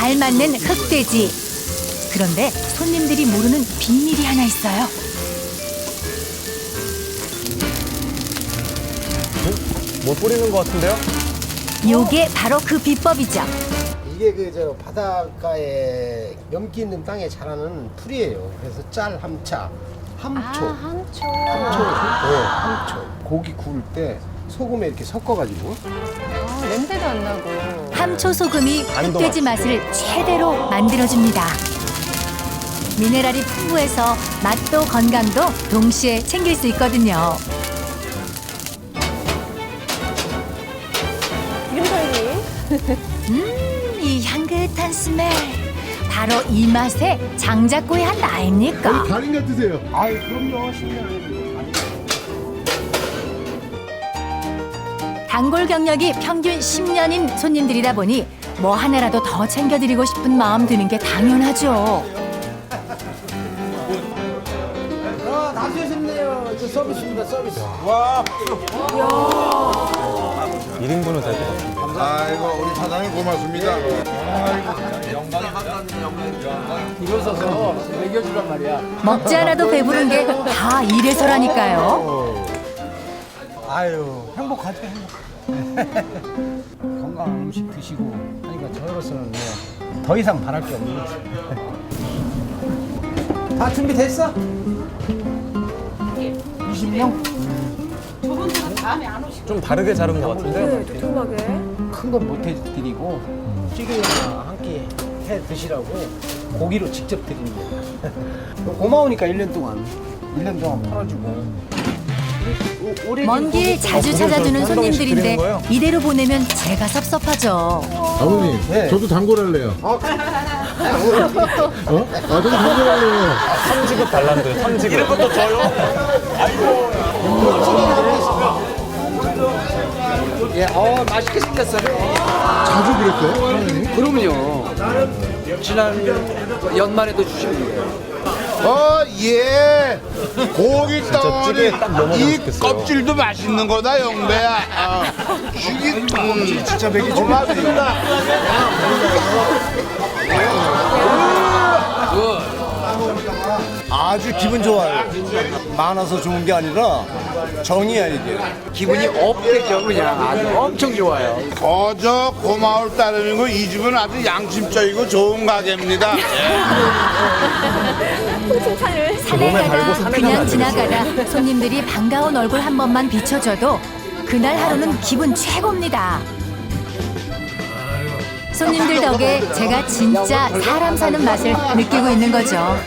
잘 맞는 흑돼지. 그런데 손님들이 모르는 비밀이 하나 있어요. 뭐 뿌리는 것 같은데요? 요게 바로 그 비법이죠. 이게 저 바닷가에 염기 있는 땅에 자라는 풀이에요. 그래서 짤 함차, 함초, 함초. 함초. 고기 구울 때 소금에 이렇게 섞어가지고 냄새도 안 나고. 함초 소금이 흑돼지 맛을 최대로 만들어줍니다. 미네랄이 풍부해서 맛도 건강도 동시에 챙길 수 있거든요. 기름털기. 이 향긋한 스멜. 바로 이 맛에 장작구이 한 나입니까? 달인 같으세요. 아이 그럼요 10년 단골 경력이 평균 10년인 손님들이다 보니 뭐 하나라도 더 챙겨드리고 싶은 마음 드는 게 당연하죠. 다 드셨네요. 저 서비스입니다 서비스. 1인분은 될 것 같아요. 아이고 우리 사장님 고맙습니다. 일어서서 먹여주란 말이야. 먹지 않아도 배부른 게 다 이래서라니까요. 아유 행복하죠 행복. 건강한 음식 드시고 하니까 저로서는 뭐 더 이상 바랄 게 없는 거지. 다 준비됐어? 20명? 좀 다르게 자른 것 같은데? 두툼하게. 큰 건 못 해드리고 찌개나 한 끼 해 드시라고 고기로 직접 드립니다. 고마우니까 1년 동안 팔아주고. 먼 길 자주 찾아주는 손님들인데 이대로 보내면 제가 섭섭하죠. 아버님, 네. 저도 단골할래요. 어? 저도 단골할래요. 3지급 달란데, 3지급. 이런 것도 줘요? 예, 맛있게 생겼어요. 자주 그랬어요, 사장님? 그럼요. 지난 연말에도 주시는 예. 고기 찌개에 덩어리 딱 넣어서 이 맛있겠어요. 껍질도 맛있는 거다, 영배야. 죽이 껍질 진짜 먹이 고맙습니다. 아주 기분 좋아요. 많아서 좋은 게 아니라 정이야 이게. 기분이 업되죠. 그냥 아주 엄청 좋아요. 거저 고마울 따름이고 이 집은 아주 양심적이고 좋은 가게입니다. 산에 가다 그냥 지나가다 손님들이 반가운 얼굴 한 번만 비춰줘도 그날 하루는 기분 최고입니다. 손님들 덕에 제가 진짜 사람 사는 맛을 느끼고 있는 거죠.